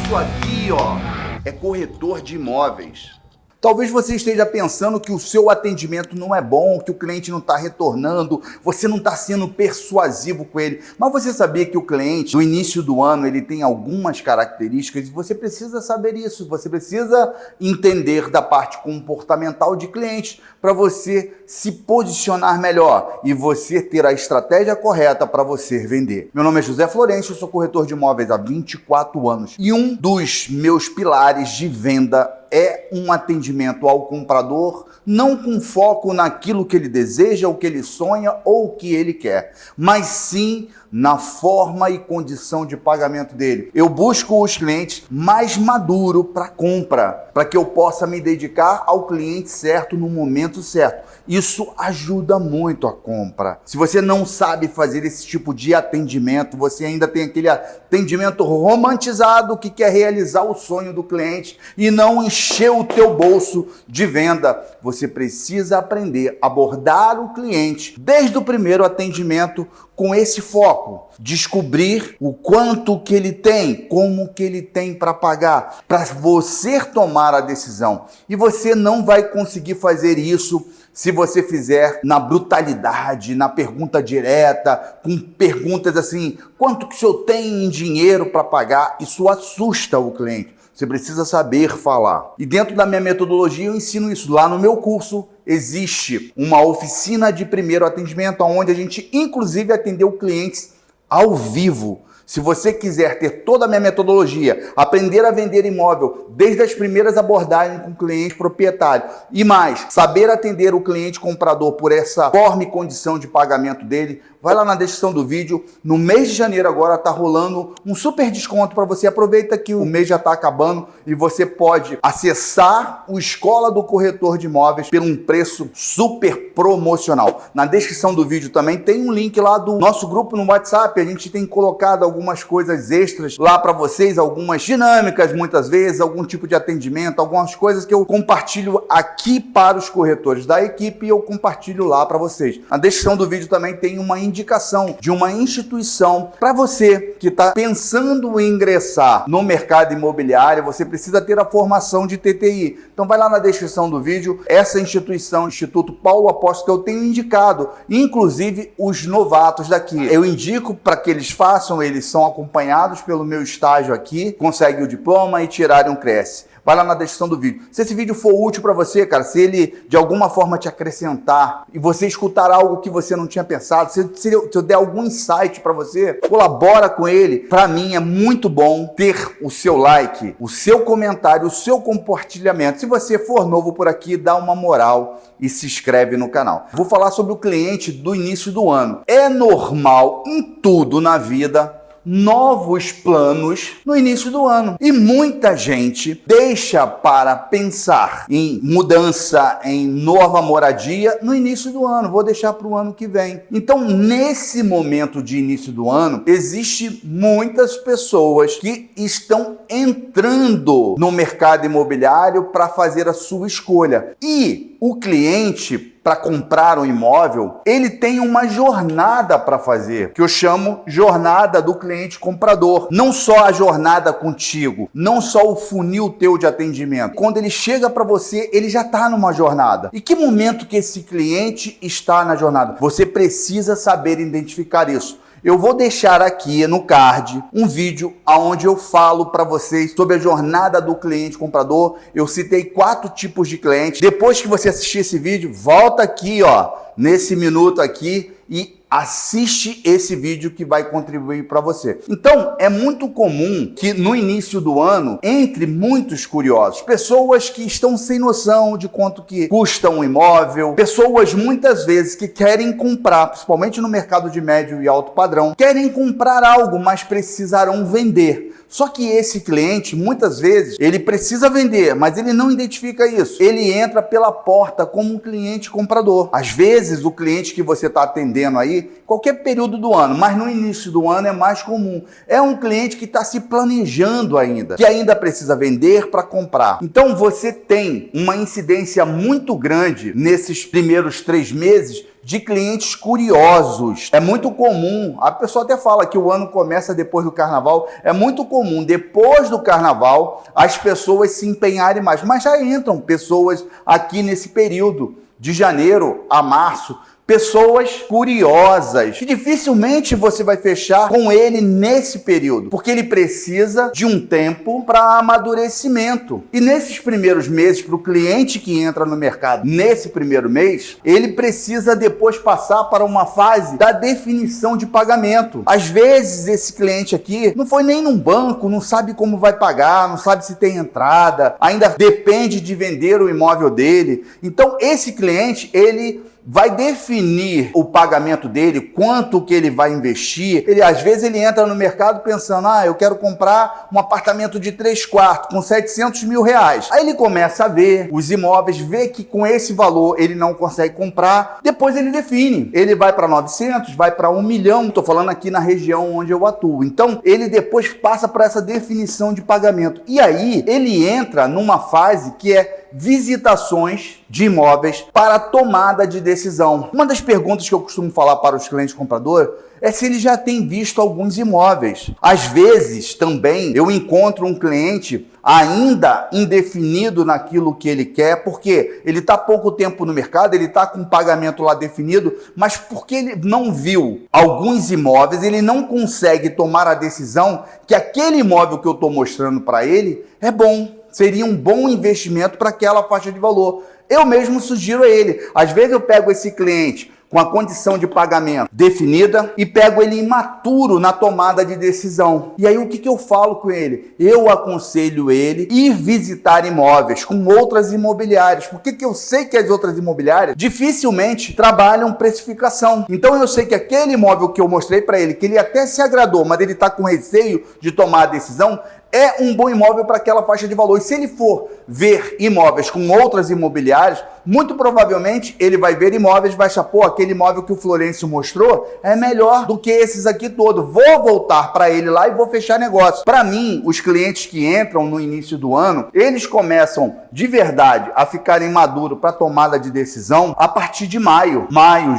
Isso aqui, ó, é corretor de imóveis. Talvez você esteja pensando que o seu atendimento não é bom, que o cliente não está retornando, você não está sendo persuasivo com ele. Mas você sabia que o cliente, no início do ano, ele tem algumas características e você precisa saber isso. Você precisa entender da parte comportamental de cliente para você se posicionar melhor e você ter a estratégia correta para você vender. Meu nome é José Florencio, eu sou corretor de imóveis há 24 anos e um dos meus pilares de venda é um atendimento ao comprador, não com foco naquilo que ele deseja, o que ele sonha ou o que ele quer, mas sim na forma e condição de pagamento dele. Eu busco os clientes mais maduros para compra, para que eu possa me dedicar ao cliente certo no momento certo. Isso ajuda muito a compra. Se você não sabe fazer esse tipo de atendimento, você ainda tem aquele atendimento romantizado que quer realizar o sonho do cliente e não encher o teu bolso de venda. Você precisa aprender a abordar o cliente desde o primeiro atendimento com esse foco, descobrir o quanto que ele tem, como que ele tem para pagar, para você tomar a decisão. E você não vai conseguir fazer isso se você fizer na brutalidade, na pergunta direta, com perguntas assim, quanto que o senhor tem em dinheiro para pagar? Isso assusta o cliente. Você precisa saber falar. E dentro da minha metodologia eu ensino isso. Lá no meu curso existe uma oficina de primeiro atendimento, onde a gente inclusive atendeu clientes ao vivo. Se você quiser ter toda a minha metodologia, aprender a vender imóvel desde as primeiras abordagens com o cliente proprietário e mais, saber atender o cliente comprador por essa forma e condição de pagamento dele, vai lá na descrição do vídeo. No mês de janeiro agora está rolando um super desconto para você. Aproveita que o mês já está acabando e você pode acessar o Escola do Corretor de Imóveis por um preço super promocional. Na descrição do vídeo também tem um link lá do nosso grupo no WhatsApp. A gente tem colocado algumas coisas extras lá para vocês, algumas dinâmicas muitas vezes, algum tipo de atendimento, algumas coisas que eu compartilho aqui para os corretores da equipe e eu compartilho lá para vocês. Na descrição do vídeo também tem uma indicação de uma instituição para você que está pensando em ingressar no mercado imobiliário. Você precisa ter a formação de TTI. Então vai lá na descrição do vídeo, essa instituição, Instituto Paulo Apóstolo, que eu tenho indicado, inclusive os novatos daqui. Eu indico para que eles façam, eles são acompanhados pelo meu estágio aqui, conseguem o diploma e tirarem um CRESSE. Vai lá na descrição do vídeo. Se esse vídeo for útil para você, cara, se ele de alguma forma te acrescentar e você escutar algo que você não tinha pensado, se eu der algum insight para você, colabora com ele. Para mim é muito bom ter o seu like, o seu comentário, o seu compartilhamento. Se você for novo por aqui, dá uma moral e se inscreve no canal. Vou falar sobre o cliente do início do ano. É normal em tudo na vida novos planos no início do ano. E muita gente deixa para pensar em mudança, em nova moradia no início do ano. Vou deixar para o ano que vem. Então, nesse momento de início do ano, existe muitas pessoas que estão entrando no mercado imobiliário para fazer a sua escolha. E o cliente, para comprar um imóvel, ele tem uma jornada para fazer, que eu chamo jornada do cliente comprador. Não só a jornada contigo, não só o funil teu de atendimento. Quando ele chega para você, ele já está numa jornada. E que momento que esse cliente está na jornada? Você precisa saber identificar isso. Eu vou deixar aqui no card um vídeo onde eu falo para vocês sobre a jornada do cliente comprador. Eu citei 4 tipos de clientes. Depois que você assistir esse vídeo, volta aqui, ó, nesse minuto aqui e assiste esse vídeo que vai contribuir para você. Então, é muito comum que no início do ano, entre muitos curiosos, pessoas que estão sem noção de quanto que custa um imóvel, pessoas muitas vezes que querem comprar, principalmente no mercado de médio e alto padrão, querem comprar algo, mas precisarão vender. Só que esse cliente, muitas vezes, ele precisa vender, mas ele não identifica isso. Ele entra pela porta como um cliente comprador. Às vezes, o cliente que você está atendendo aí, qualquer período do ano, mas no início do ano é mais comum. É um cliente que está se planejando ainda, que ainda precisa vender para comprar. Então, você tem uma incidência muito grande nesses primeiros 3 meses de clientes curiosos. É muito comum, a pessoa até fala que o ano começa depois do carnaval, é muito comum depois do carnaval as pessoas se empenharem mais, mas já entram pessoas aqui nesse período, de janeiro a março, pessoas curiosas, que dificilmente você vai fechar com ele nesse período, porque ele precisa de um tempo para amadurecimento. E nesses primeiros meses, para o cliente que entra no mercado nesse primeiro mês, ele precisa depois passar para uma fase da definição de pagamento. Às vezes esse cliente aqui não foi nem num banco, não sabe como vai pagar, não sabe se tem entrada, ainda depende de vender o imóvel dele. Então esse cliente, ele vai definir o pagamento dele, quanto que ele vai investir. Às vezes ele entra no mercado pensando, eu quero comprar um apartamento de 3 quartos com 700 mil reais. Aí ele começa a ver os imóveis, vê que com esse valor ele não consegue comprar, depois ele define. Ele vai para 900, vai para 1 milhão, estou falando aqui na região onde eu atuo. Então ele depois passa para essa definição de pagamento. E aí ele entra numa fase que é visitações de imóveis para tomada de decisão. Uma das perguntas que eu costumo falar para os clientes compradores é se ele já tem visto alguns imóveis. Às vezes também eu encontro um cliente ainda indefinido naquilo que ele quer, porque ele está há pouco tempo no mercado, ele está com o pagamento lá definido, mas porque ele não viu alguns imóveis, ele não consegue tomar a decisão que aquele imóvel que eu estou mostrando para ele é bom. Seria um bom investimento para aquela faixa de valor. Eu mesmo sugiro a ele. Às vezes eu pego esse cliente com a condição de pagamento definida e pego ele imaturo na tomada de decisão. E aí o que eu falo com ele? Eu aconselho ele ir visitar imóveis com outras imobiliárias. Por que eu sei que as outras imobiliárias dificilmente trabalham precificação? Então eu sei que aquele imóvel que eu mostrei para ele, que ele até se agradou, mas ele está com receio de tomar a decisão, é um bom imóvel para aquela faixa de valor. E se ele for ver imóveis com outras imobiliárias, muito provavelmente ele vai ver imóveis, vai achar, aquele imóvel que o Florencio mostrou é melhor do que esses aqui todos. Vou voltar para ele lá e vou fechar negócio. Para mim, os clientes que entram no início do ano, eles começam de verdade a ficarem maduros para tomada de decisão a partir de maio,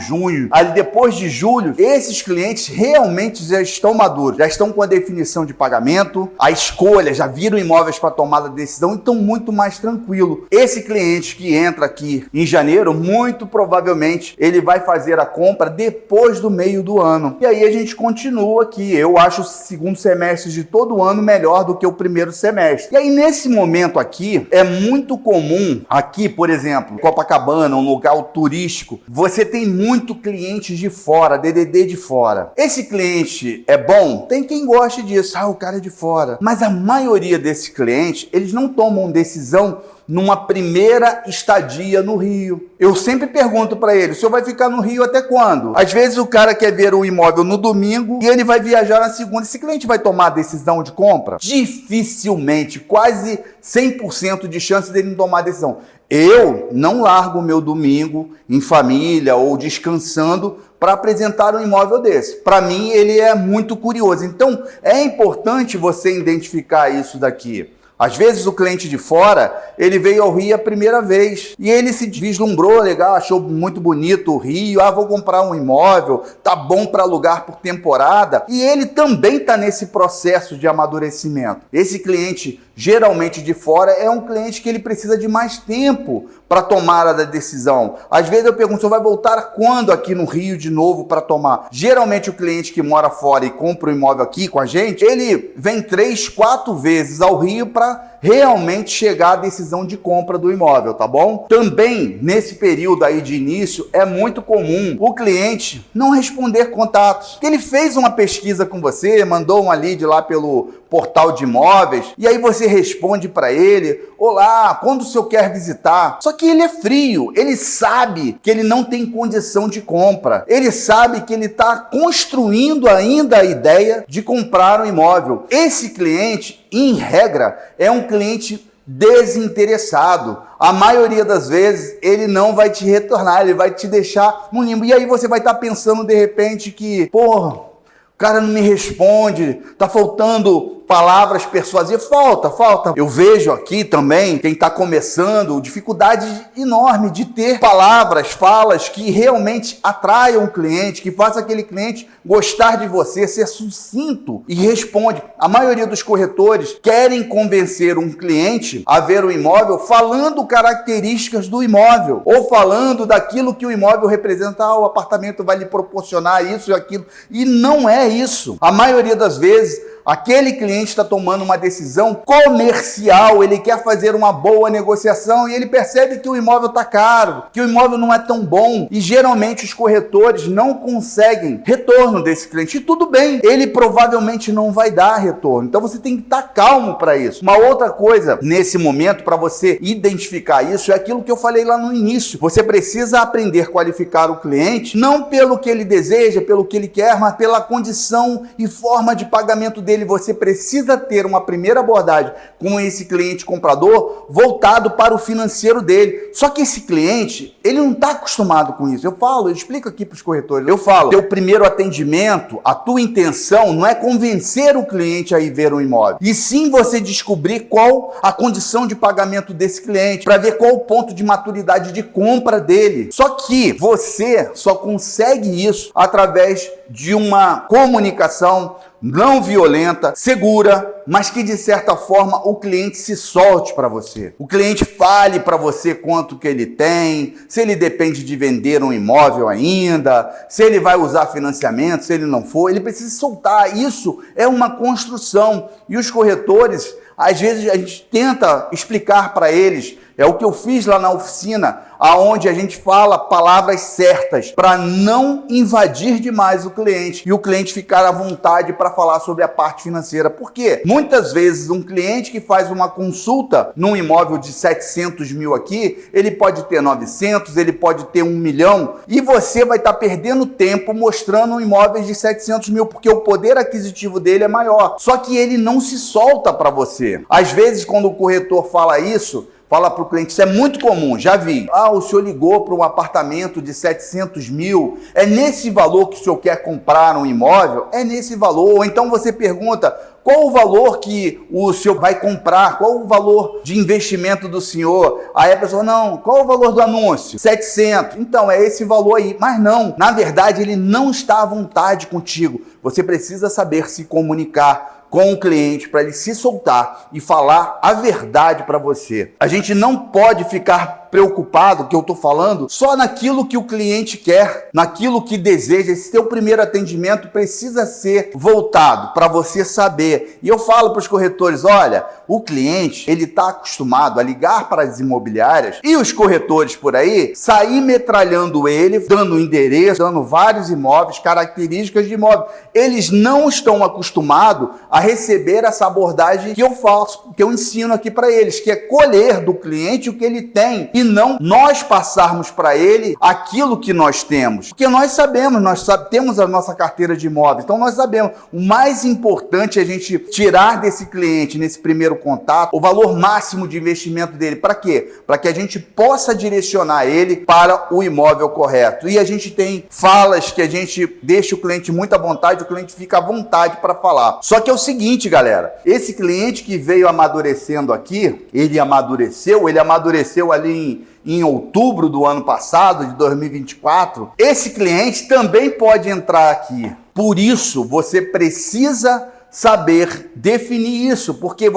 junho. Ali depois de julho, esses clientes realmente já estão maduros, já estão com a definição de pagamento, a escolha, já viram imóveis para tomada de decisão e estão muito mais tranquilo. Esse cliente que entra aqui em janeiro, muito provavelmente ele vai fazer a compra depois do meio do ano. E aí a gente continua aqui. Eu acho o segundo semestre de todo ano melhor do que o primeiro semestre. E aí nesse momento aqui, é muito comum, aqui por exemplo, Copacabana, um lugar turístico, você tem muito cliente de fora, DDD de fora. Esse cliente é bom? Tem quem goste disso. O cara é de fora. Mas a maioria desses clientes, eles não tomam decisão numa primeira estadia no Rio. Eu sempre pergunto para ele, o senhor vai ficar no Rio até quando? Às vezes o cara quer ver o imóvel no domingo e ele vai viajar na segunda. Esse cliente vai tomar a decisão de compra? Dificilmente, quase 100% de chance dele não tomar a decisão. Eu não largo o meu domingo em família ou descansando para apresentar um imóvel desse. Para mim, ele é muito curioso. Então, é importante você identificar isso daqui. Às vezes o cliente de fora, ele veio ao Rio a primeira vez e ele se vislumbrou, legal, achou muito bonito o Rio, vou comprar um imóvel, tá bom para alugar por temporada, e ele também está nesse processo de amadurecimento. Esse cliente, geralmente de fora, é um cliente que ele precisa de mais tempo para tomar a decisão. Às vezes eu pergunto, o senhor vai voltar quando aqui no Rio de novo para tomar? Geralmente o cliente que mora fora e compra um imóvel aqui com a gente, ele vem 3, 4 vezes ao Rio para realmente chegar à decisão de compra do imóvel, tá bom? Também, nesse período aí de início, é muito comum o cliente não responder contatos. Ele fez uma pesquisa com você, mandou uma lead lá pelo portal de imóveis, e aí você responde para ele, olá, quando o senhor quer visitar? Só que ele é frio, ele sabe que ele não tem condição de compra, ele sabe que ele está construindo ainda a ideia de comprar um imóvel. Esse cliente, em regra, é um cliente desinteressado. A maioria das vezes ele não vai te retornar, ele vai te deixar no limbo. E aí você vai estar pensando de repente que, o cara não me responde, tá faltando palavras persuasivas. Falta. Eu vejo aqui também, quem está começando, dificuldade enorme de ter palavras, falas que realmente atraiam o cliente, que façam aquele cliente gostar de você, ser sucinto e responde. A maioria dos corretores querem convencer um cliente a ver o imóvel falando características do imóvel ou falando daquilo que o imóvel representa. O apartamento vai lhe proporcionar isso e aquilo. E não é isso. A maioria das vezes, aquele cliente está tomando uma decisão comercial, ele quer fazer uma boa negociação e ele percebe que o imóvel está caro, que o imóvel não é tão bom e geralmente os corretores não conseguem retorno desse cliente. E tudo bem, ele provavelmente não vai dar retorno, então você tem que estar calmo para isso. Uma outra coisa nesse momento para você identificar isso é aquilo que eu falei lá no início. Você precisa aprender a qualificar o cliente não pelo que ele deseja, pelo que ele quer, mas pela condição e forma de pagamento dele. Você precisa ter uma primeira abordagem com esse cliente comprador voltado para o financeiro dele. Só que esse cliente, ele não está acostumado com isso. Eu explico aqui para os corretores. Eu falo, teu primeiro atendimento, a tua intenção não é convencer o cliente a ir ver um imóvel, e sim você descobrir qual a condição de pagamento desse cliente, para ver qual o ponto de maturidade de compra dele. Só que você só consegue isso através de uma comunicação não violenta, segura, mas que de certa forma o cliente se solte para você. O cliente fale para você quanto que ele tem, se ele depende de vender um imóvel ainda, se ele vai usar financiamento, se ele não for, ele precisa soltar. Isso é uma construção e os corretores, às vezes a gente tenta explicar para eles. É o que eu fiz lá na oficina, aonde a gente fala palavras certas para não invadir demais o cliente e o cliente ficar à vontade para falar sobre a parte financeira. Por quê? Muitas vezes um cliente que faz uma consulta num imóvel de 700 mil aqui, ele pode ter 900, ele pode ter 1 milhão e você vai estar perdendo tempo mostrando imóveis de 700 mil porque o poder aquisitivo dele é maior. Só que ele não se solta para você. Às vezes, quando o corretor fala isso, fala para o cliente, isso é muito comum, já vi. O senhor ligou para um apartamento de 700 mil, é nesse valor que o senhor quer comprar um imóvel? É nesse valor. Ou então você pergunta, qual o valor que o senhor vai comprar? Qual o valor de investimento do senhor? Aí a pessoa, não, qual o valor do anúncio? 700. Então, é esse valor aí. Mas não, na verdade, ele não está à vontade contigo. Você precisa saber se comunicar com o cliente para ele se soltar e falar a verdade para você. A gente não pode ficar preocupado, que eu estou falando, só naquilo que o cliente quer, naquilo que deseja. Esse teu primeiro atendimento precisa ser voltado para você saber. E eu falo para os corretores, olha, o cliente, ele está acostumado a ligar para as imobiliárias e os corretores por aí sair metralhando ele, dando endereço, dando vários imóveis, características de imóvel. Eles não estão acostumados a receber essa abordagem que eu faço, que eu ensino aqui para eles, que é colher do cliente o que ele tem e não nós passarmos para ele aquilo que nós temos. Porque nós sabemos, temos a nossa carteira de imóveis, então nós sabemos. O mais importante é a gente tirar desse cliente, nesse primeiro contato, o valor máximo de investimento dele. Para quê? Para que a gente possa direcionar ele para o imóvel correto. E a gente tem falas que a gente deixa o cliente muito à vontade, o cliente fica à vontade para falar. Só que é o seguinte, galera, esse cliente que veio amadurecendo aqui, ele amadureceu ali em outubro do ano passado, de 2024, esse cliente também pode entrar aqui. Por isso, você precisa saber definir isso, porque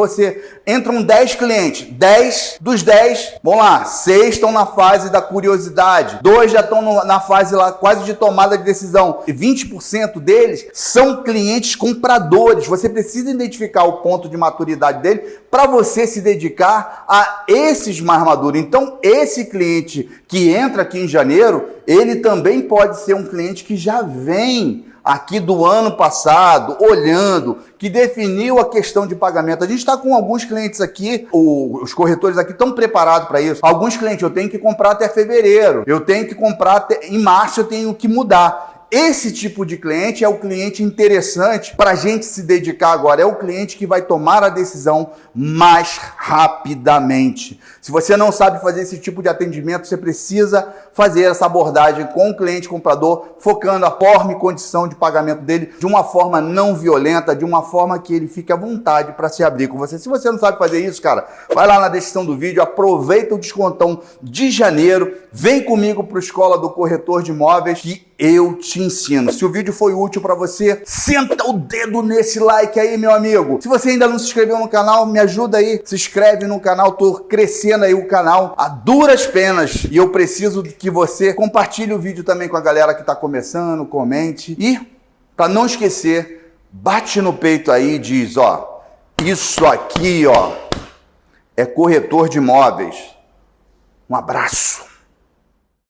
entram 10 clientes, 10 dos 10, vamos lá, 6 estão na fase da curiosidade, 2 já estão na fase lá quase de tomada de decisão, e 20% deles são clientes compradores. Você precisa identificar o ponto de maturidade dele para você se dedicar a esses mais maduros. Então, esse cliente que entra aqui em janeiro, ele também pode ser um cliente que já vem aqui do ano passado, olhando, que definiu a questão de pagamento. A gente está com alguns clientes aqui, os corretores aqui estão preparados para isso. Alguns clientes, eu tenho que comprar até fevereiro, eu tenho que comprar em março, eu tenho que mudar. Esse tipo de cliente é o cliente interessante para a gente se dedicar agora. É o cliente que vai tomar a decisão mais rapidamente. Se você não sabe fazer esse tipo de atendimento, você precisa fazer essa abordagem com o cliente comprador, focando a forma e condição de pagamento dele de uma forma não violenta, de uma forma que ele fique à vontade para se abrir com você. Se você não sabe fazer isso, cara, vai lá na descrição do vídeo, aproveita o descontão de janeiro, vem comigo para a Escola do Corretor de Imóveis que eu te ensino. Se o vídeo foi útil para você, senta o dedo nesse like aí, meu amigo. Se você ainda não se inscreveu no canal, me ajuda aí, se inscreve no canal, tô crescendo aí o canal a duras penas e eu preciso que você compartilhe o vídeo também com a galera que tá começando, comente e, para não esquecer, bate no peito aí e diz, ó, isso aqui, ó, é corretor de imóveis. Um abraço.